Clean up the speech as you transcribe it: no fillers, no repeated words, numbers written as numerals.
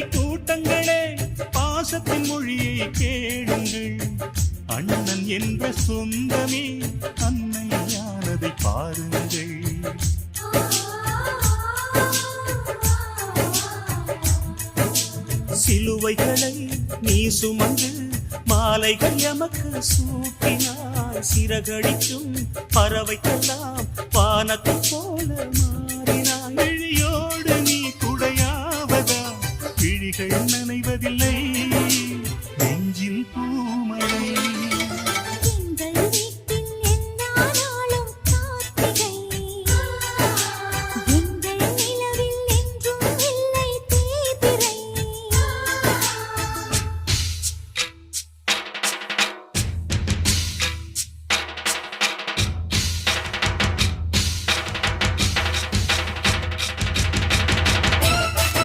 கூட்டங்களே பாசத்தின் மொழியை கேளுங்கள். அண்ணன் என்ற சொந்தமே அன்னையானதை பாருங்கள். சிலுவைகளை நீ சுமந்து மாலைகள் எமக்கு சூட்டினாய். சிறகடிக்கும் பறவைக்கெல்லாம் வானத்தை போல மாறினாய். விழியோடு நீ துடையாவதா? விழிகள் நனைவதில்லை.